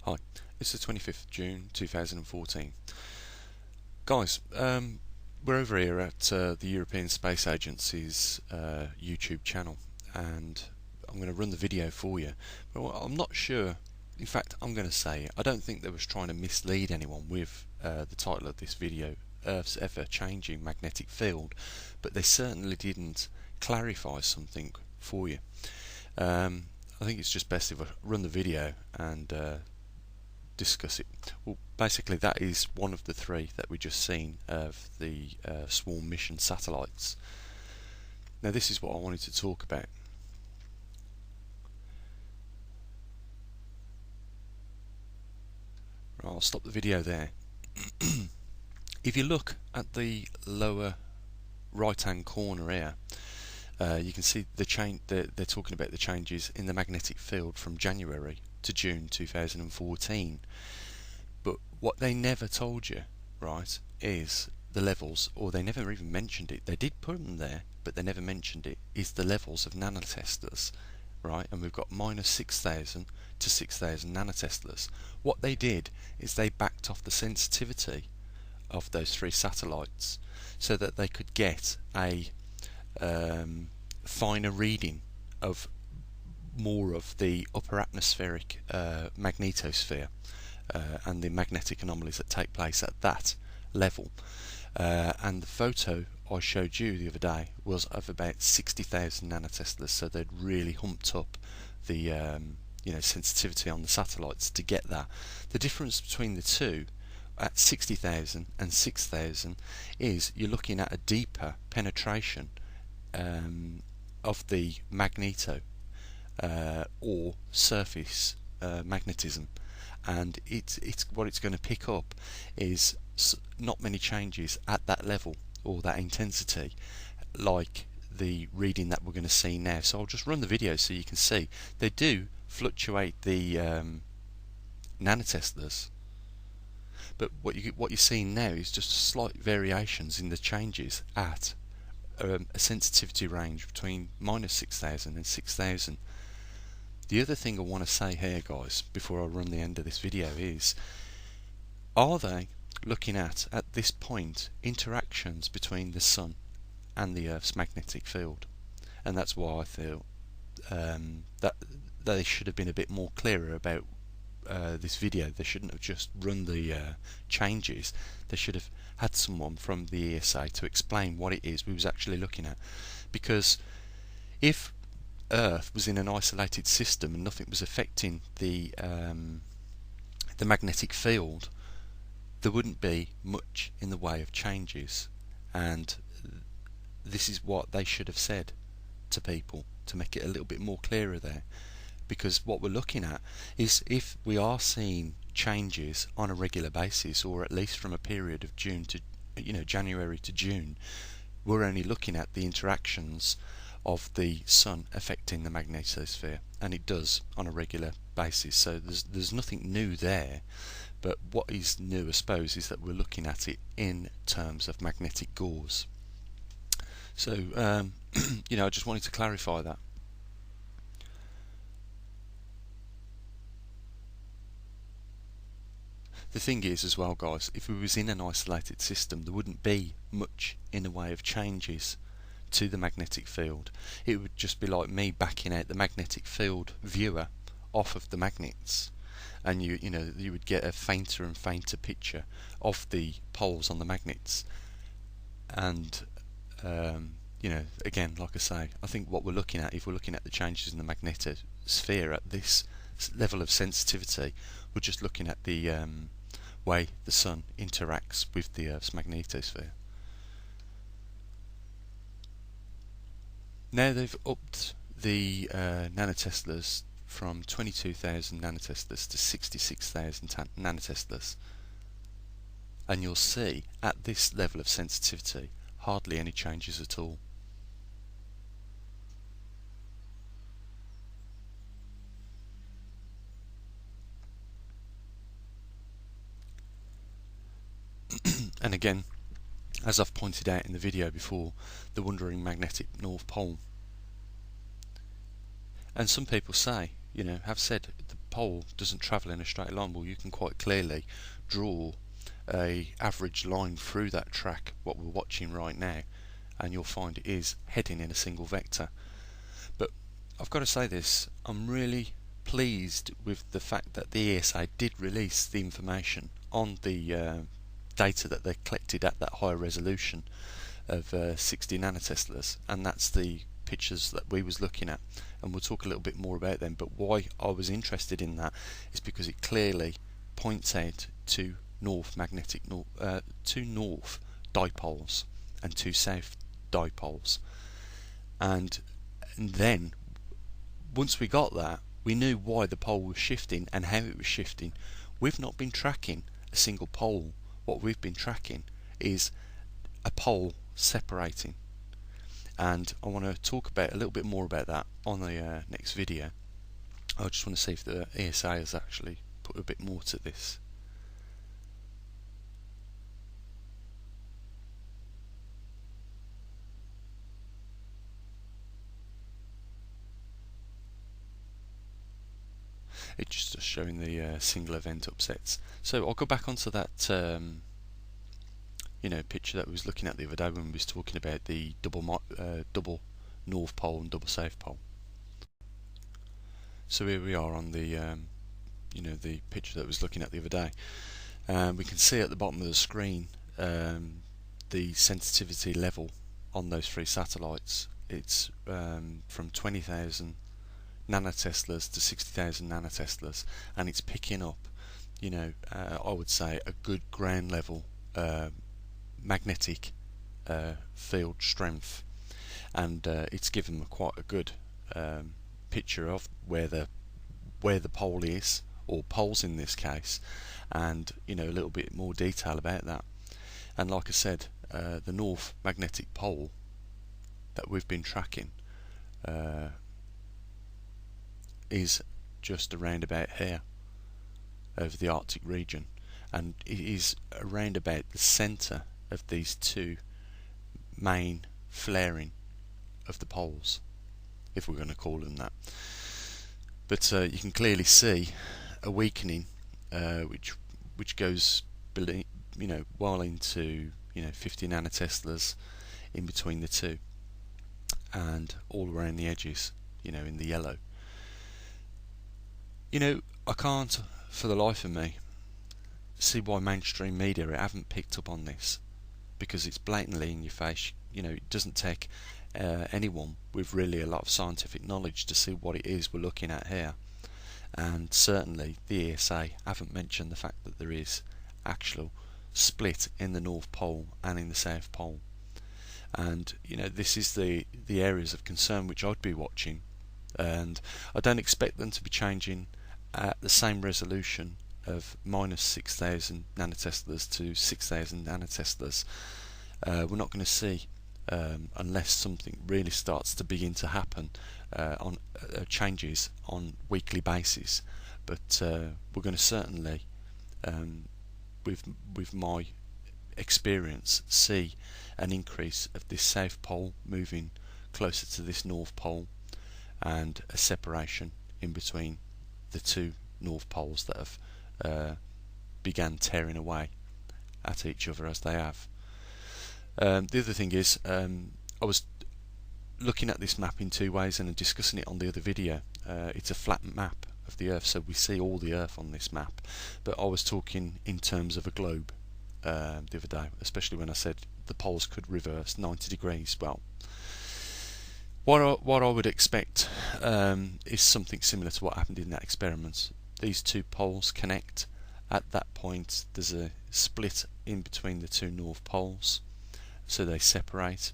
Hi, it's the 25th of June 2014. Guys, we're over here at the European Space Agency's YouTube channel, and I'm going to run the video for you. But I'm not sure, in fact, I'm going to say I don't think they was trying to mislead anyone with the title of this video, Earth's ever-changing magnetic field, but they certainly didn't clarify something for you. I think it's just best if I run the video and discuss it. Well, basically that is one of the three that we just seen of the Swarm mission satellites. Now this is what I wanted to talk about. Right, I'll stop the video there. If you look at the lower right hand corner here, you can see the change. They're talking about the changes in the magnetic field from January to June 2014. But what they never told you, right, is the levels, or they never even mentioned it. They did put them there, but they never mentioned it, is the levels of nanoteslers, right? And we've got minus 6,000 to 6,000 nanoteslers. What they did is they backed off the sensitivity of those three satellites so that they could get a finer reading of more of the upper atmospheric magnetosphere and the magnetic anomalies that take place at that level. And the photo I showed you the other day was of about 60,000 nanoteslers, so they'd really humped up the sensitivity on the satellites to get that. The difference between the two at 60,000 and 6,000 is you're looking at a deeper penetration of the magneto or surface magnetism, and it's what it's going to pick up is not many changes at that level or that intensity like the reading that we're going to see now. So I'll just run the video so you can see they do fluctuate the nanoteslers, but what you're seeing now is just slight variations in the changes at a sensitivity range between minus 6,000 and 6,000. The other thing I want to say here, guys, before I run the end of this video is, are they looking at this point, interactions between the Sun and the Earth's magnetic field? And that's why I feel that they should have been a bit more clearer about this video. They shouldn't have just run the changes. They should have had someone from the ESA to explain what it is we was actually looking at, because if Earth was in an isolated system and nothing was affecting the magnetic field, there wouldn't be much in the way of changes. And this is what they should have said to people to make it a little bit more clearer there, because what we're looking at is if we are seeing changes on a regular basis, or at least from a period of June to January to June, we're only looking at the interactions of the Sun affecting the magnetosphere, and it does on a regular basis. So there's nothing new there, but what is new, I suppose, is that we're looking at it in terms of magnetic gauze. So I just wanted to clarify that. The thing is as well, guys, if we was in an isolated system, there wouldn't be much in the way of changes to the magnetic field. It would just be like me backing out the magnetic field viewer off of the magnets, and you would get a fainter and fainter picture of the poles on the magnets. And again, like I say, I think what we're looking at, if we're looking at the changes in the magnetosphere at this level of sensitivity, we're just looking at the way the Sun interacts with the Earth's magnetosphere. Now they've upped the nanoteslers from 22,000 nanoteslers to 66,000 nanoteslers, and you'll see at this level of sensitivity hardly any changes at all. And again, as I've pointed out in the video before, the wandering magnetic North Pole. And some people say, have said pole doesn't travel in a straight line. Well, you can quite clearly draw a average line through that track, what we're watching right now, and you'll find it is heading in a single vector. But I've got to say this, I'm really pleased with the fact that the ESA did release the information on the data that they collected at that higher resolution of 60 nanoteslas, and that's the pictures that we was looking at, and we'll talk a little bit more about them. But why I was interested in that is because it clearly points out two north dipoles and two south dipoles, and then once we got that, we knew why the pole was shifting and how it was shifting. We've not been tracking a single pole. What we've been tracking is a pole separating, and I want to talk about a little bit more about that on the next video. I just want to see if the ESA has actually put a bit more to this. It's just showing the single event upsets. So I'll go back onto that picture that we was looking at the other day when we was talking about the double north pole and double south pole. So here we are on the the picture that we was looking at the other day. We can see at the bottom of the screen the sensitivity level on those three satellites. It's from 20,000 nanoteslas to 60,000 nanoteslas, and it's picking up I would say a good ground level magnetic field strength, and it's given quite a good picture of where the pole is, or poles in this case, and a little bit more detail about that. And like I said, the north magnetic pole that we've been tracking is just around about here over the Arctic region, and it is around about the centre of these two main flaring of the poles, if we're going to call them that. But you can clearly see a weakening which goes well into 50 nanoteslas in between the two, and all around the edges in the yellow. I can't for the life of me see why mainstream media haven't picked up on this, because it's blatantly in your face. It doesn't take anyone with really a lot of scientific knowledge to see what it is we're looking at here, and certainly the ESA haven't mentioned the fact that there is actual split in the North Pole and in the South Pole. And this is the areas of concern which I'd be watching, and I don't expect them to be changing at the same resolution of minus 6,000 nanoteslas to 6,000 nanoteslas. We're not going to see, unless something really starts to begin to happen, on changes on weekly basis. But we're going to certainly, with my experience, see an increase of this South Pole moving closer to this North Pole, and a separation in between the two North Poles that have began tearing away at each other as they have. The other thing is, I was looking at this map in two ways and discussing it on the other video. It's a flat map of the Earth, so we see all the Earth on this map, but I was talking in terms of a globe the other day, especially when I said the poles could reverse 90 degrees. Well, what I would expect is something similar to what happened in that experiment. These two poles connect. At that point there's a split in between the two North Poles, so they separate,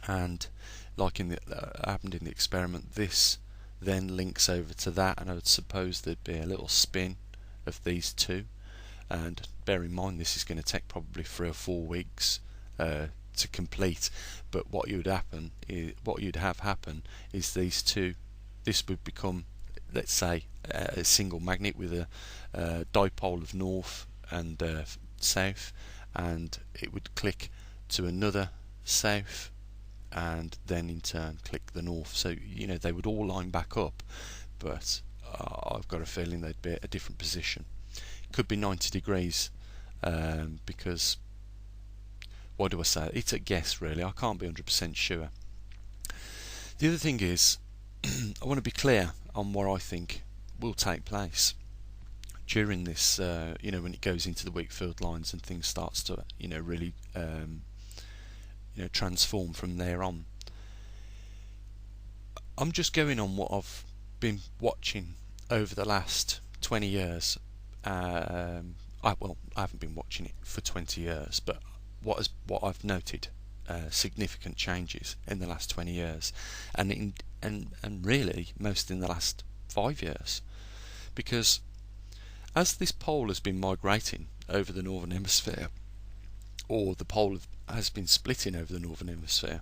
and like happened in the experiment, this then links over to that, and I would suppose there'd be a little spin of these two. And bear in mind, this is going to take probably 3 or 4 weeks to complete. But what you'd have happen is these two. This would become, let's say, a single magnet with a dipole of north and south, and it would click to another south, and then in turn click the north. So they would all line back up, but I've got a feeling they'd be at a different position. Could be 90 degrees, because, why do I say it? It's a guess, really. I can't be 100% sure. The other thing is, I want to be clear on what I think will take place during this, when it goes into the weak field lines and things starts to, really, transform from there on. I'm just going on what I've been watching over the last 20 years. I haven't been watching it for 20 years, but what I've noted, significant changes in the last 20 years, and really most in the last 5 years, because as this pole has been migrating over the northern hemisphere, or the pole has been splitting over the northern hemisphere,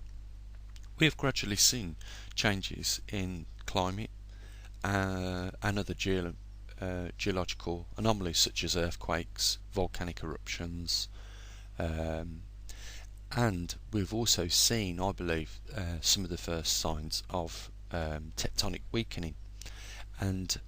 we have gradually seen changes in climate and other geological anomalies such as earthquakes, volcanic eruptions, and we've also seen, I believe, some of the first signs of tectonic weakening. And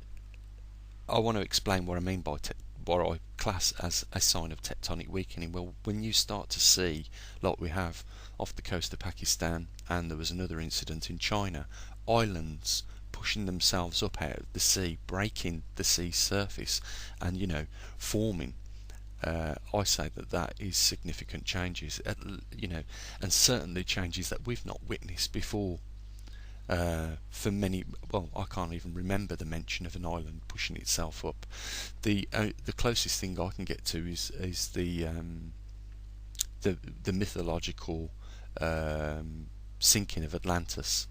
I want to explain what I mean by what I class as a sign of tectonic weakening. Well, when you start to see, like we have off the coast of Pakistan, and there was another incident in China, islands pushing themselves up out of the sea, breaking the sea surface, and forming. I say that is significant changes, and certainly changes that we've not witnessed before. For many, I can't even remember the mention of an island pushing itself up. The closest thing I can get to is the mythological sinking of Atlantis.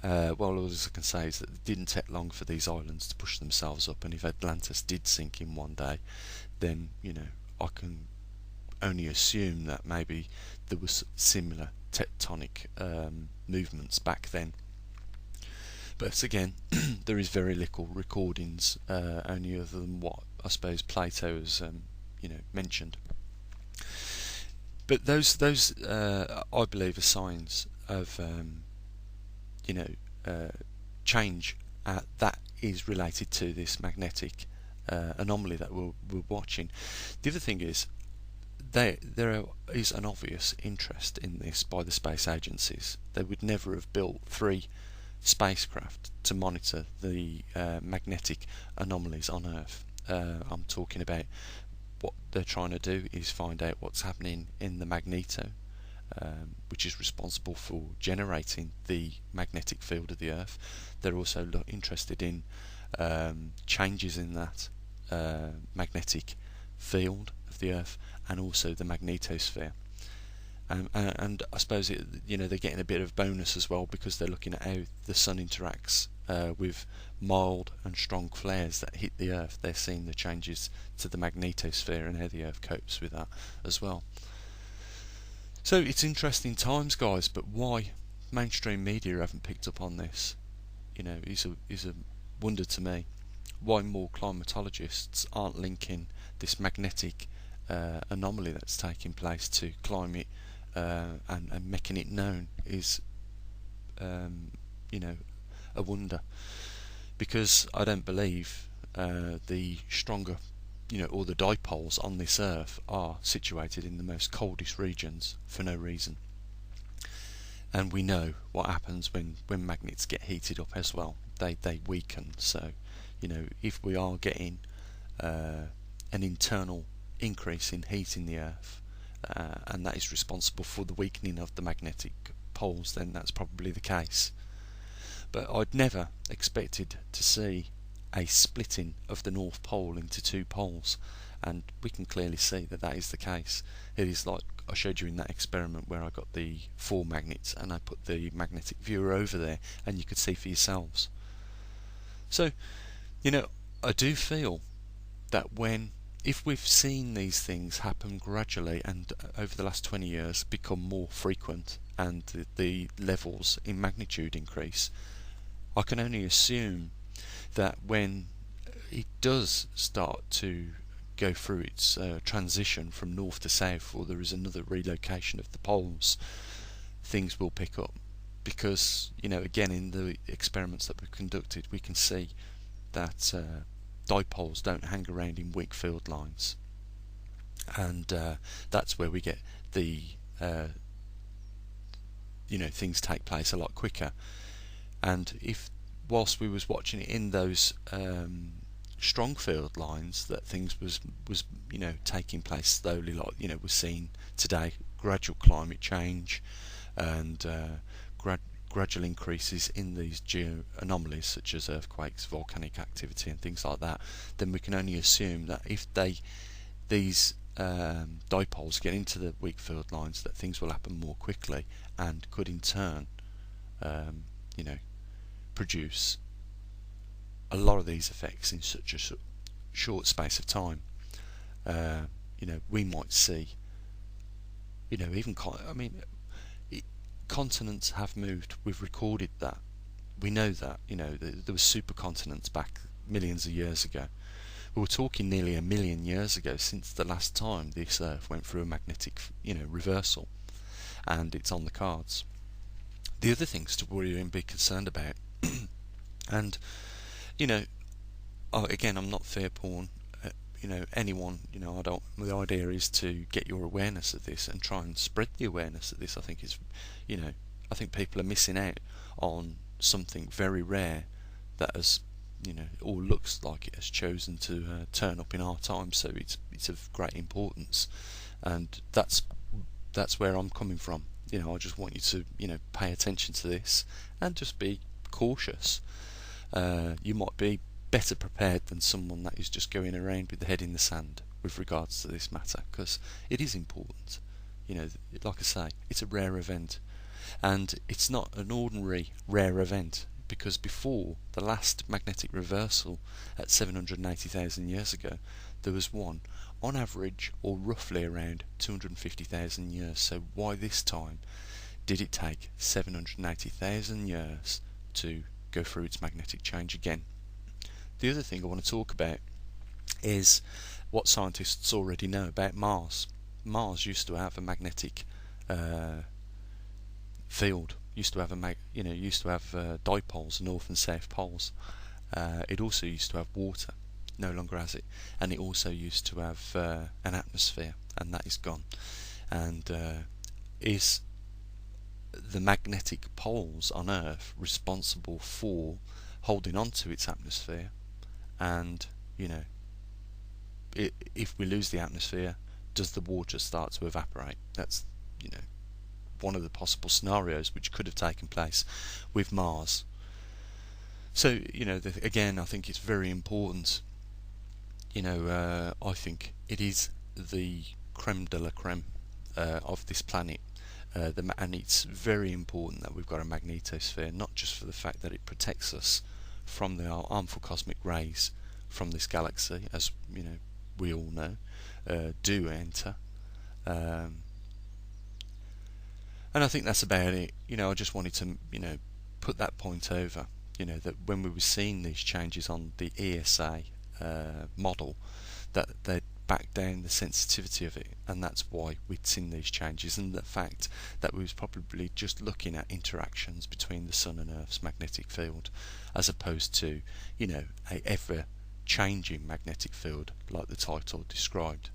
All I can say is that it didn't take long for these islands to push themselves up, and if Atlantis did sink in one day, then I can only assume that maybe there was similar tectonic movements back then. But again, there is very little recordings, only other than what I suppose Plato has mentioned. But those I believe are signs of change that is related to this magnetic anomaly that we're watching. The other thing is, there is an obvious interest in this by the space agencies. They would never have built 3 spacecraft to monitor the magnetic anomalies on Earth. I'm talking about what they're trying to do is find out what's happening in the magneto, which is responsible for generating the magnetic field of the Earth. They're also interested in changes in that magnetic field of the Earth, and also the magnetosphere. And I suppose they're getting a bit of bonus as well, because they're looking at how the sun interacts with mild and strong flares that hit the Earth. They're seeing the changes to the magnetosphere and how the Earth copes with that as well. So it's interesting times, guys, but why mainstream media haven't picked up on this, is a wonder to me. Why more climatologists aren't linking this magnetic anomaly that's taking place to climate and making it known is, a wonder. Because I don't believe the stronger, or the dipoles on this Earth are situated in the most coldest regions for no reason. And we know what happens when magnets get heated up as well. They weaken. So, if we are getting an internal increase in heat in the Earth, and that is responsible for the weakening of the magnetic poles, then that's probably the case. But I'd never expected to see a splitting of the North Pole into 2 poles, and we can clearly see that is the case. It is like I showed you in that experiment where I got the 4 magnets and I put the magnetic viewer over there, and you could see for yourselves. So, I do feel that if we've seen these things happen gradually and over the last 20 years become more frequent, and the levels in magnitude increase, I can only assume that when it does start to go through its transition from north to south, or there is another relocation of the poles, things will pick up. Because, again, in the experiments that we've conducted, we can see that dipoles don't hang around in weak field lines, and that's where we get the things take place a lot quicker. And if whilst we was watching it in those strong field lines, that things was taking place slowly, like we're seeing today, gradual climate change and gradual increases in these geo anomalies such as earthquakes, volcanic activity and things like that, then we can only assume that if these dipoles get into the weak field lines, that things will happen more quickly and could in turn produce a lot of these effects in such a short space of time. We might see even continents have moved. We've recorded that. We know that there were supercontinents back millions of years ago. We were talking nearly 1 million years ago since the last time this Earth went through a magnetic reversal, and it's on the cards. The other things to worry and be concerned about, and again, I'm not fear porn. Anyone, I don't. The idea is to get your awareness of this and try and spread the awareness of this. I think I think people are missing out on something very rare that has, or looks like it has chosen to turn up in our time. So it's of great importance, and that's where I'm coming from. I just want you to pay attention to this and just be cautious. You might be better prepared than someone that is just going around with the head in the sand with regards to this matter, because it is important. Like I say, it's a rare event, and it's not an ordinary rare event, because before the last magnetic reversal at 780,000 years ago, there was one on average, or roughly around 250,000 years. So why this time did it take 780,000 years to go through its magnetic change again? The other thing I want to talk about is what scientists already know about Mars. Mars used to have a magnetic field. Used to have dipoles, north and south poles. It also used to have water. No longer has it. And it also used to have an atmosphere, and that is gone. And is the magnetic poles on Earth responsible for holding on to its atmosphere? And if we lose the atmosphere, does the water start to evaporate? That's one of the possible scenarios which could have taken place with Mars. So again, I think it's very important. I think it is the creme de la creme of this planet. And it's very important that we've got a magnetosphere, not just for the fact that it protects us from the harmful cosmic rays from this galaxy, as we all know, do enter. And I think that's about it. I just wanted to put that point over. That when we were seeing these changes on the ESA model, that they'd back down the sensitivity of it, and that's why we'd seen these changes, and the fact that we was probably just looking at interactions between the Sun and Earth's magnetic field, as opposed to a ever changing magnetic field like the title described.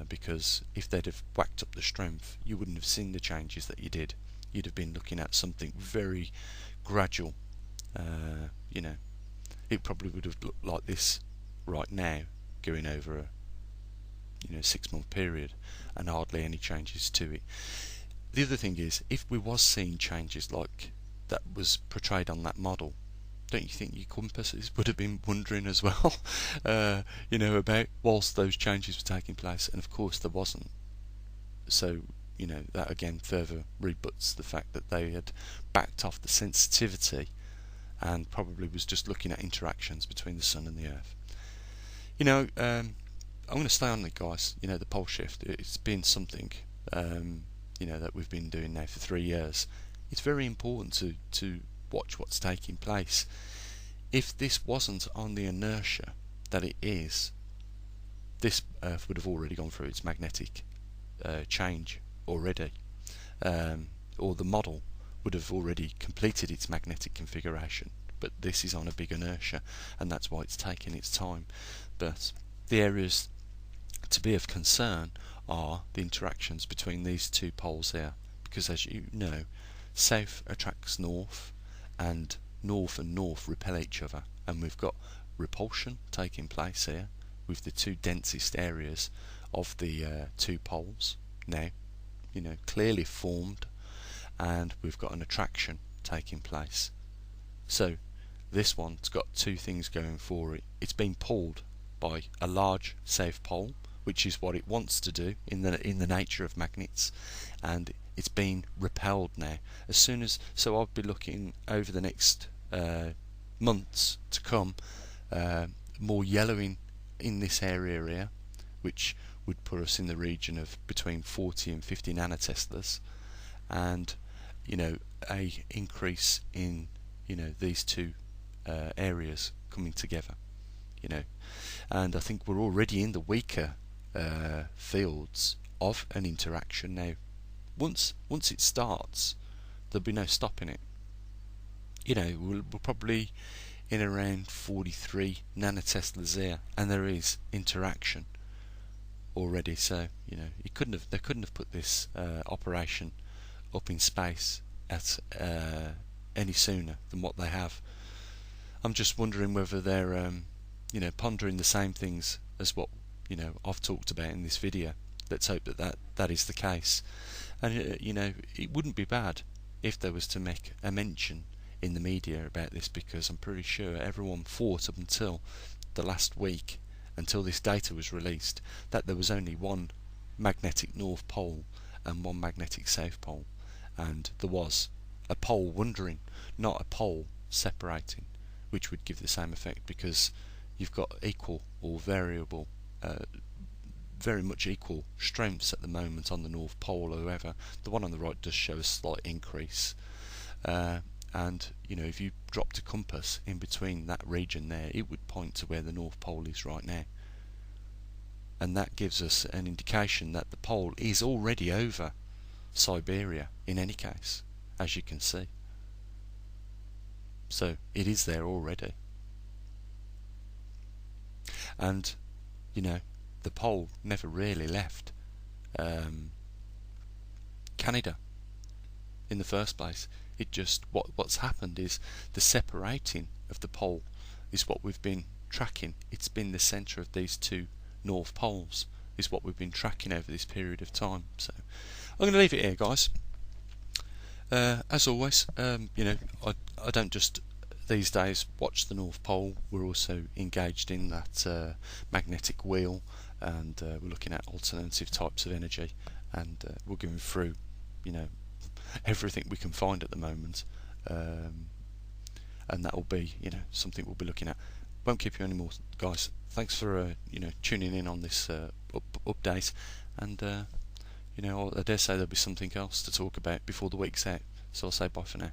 Because if they'd have whacked up the strength, you wouldn't have seen the changes that you did. You'd have been looking at something very gradual. It probably would have looked like this right now, going over a 6-month period, and hardly any changes to it. The other thing is, if we was seeing changes like that was portrayed on that model, don't you think your compasses would have been wondering as well, about whilst those changes were taking place? And of course there wasn't. So, that again further rebuts the fact that they had backed off the sensitivity and probably was just looking at interactions between the Sun and the Earth. I'm going to stay on it, guys. The pole shift, it's been something that we've been doing now for 3 years. It's very important to watch what's taking place. If this wasn't on the inertia that it is, this Earth would have already gone through its magnetic change already, or the model would have already completed its magnetic configuration but this is on a big inertia, and that's why it's taking its time. But the areas to be of concern are the interactions between these two poles here, because as you know, south attracts north, and north repel each other, and we've got repulsion taking place here with the two densest areas of the two poles now, clearly formed, and we've got an attraction taking place. So this one's got two things going for it. It's been pulled by a large south pole, which is what it wants to do in the nature of magnets, and it's been repelled now. So I'll be looking over the next months to come, more yellowing in this area here, which would put us in the region of between 40 and 50 nanoteslas, and a increase in these two areas coming together, and I think we're already in the weaker fields of an interaction now. Once it starts, there'll be no stopping it. We're probably in around 43 nanoteslas here, and there is interaction already. So they couldn't have put this operation up in space at any sooner than what they have. I'm just wondering whether they're pondering the same things as what I've talked about in this video. Let's hope that is the case. And it wouldn't be bad if there was to make a mention in the media about this, because I'm pretty sure everyone thought up until the last week, until this data was released, that there was only one magnetic north pole and one magnetic south pole, and there was a pole wandering, not a pole separating, which would give the same effect, because you've got equal or variable, very much equal strengths at the moment on the North Pole. However, the one on the right does show a slight increase, and if you dropped a compass in between that region there, it would point to where the North Pole is right now, and that gives us an indication that the pole is already over Siberia in any case, as you can see. So it is there already, and the pole never really left Canada in the first place. It just what's happened is the separating of the pole is what we've been tracking. It's been the centre of these two north poles is what we've been tracking over this period of time. So I'm going to leave it here, guys. As always, I don't just these days watch the North Pole. We're also engaged in that magnetic wheel, and we're looking at alternative types of energy, and we're going through everything we can find at the moment, and that will be something we'll be looking at. Won't keep you anymore, guys. Thanks for tuning in on this update, and I dare say there'll be something else to talk about before the week's out, so I'll say bye for now.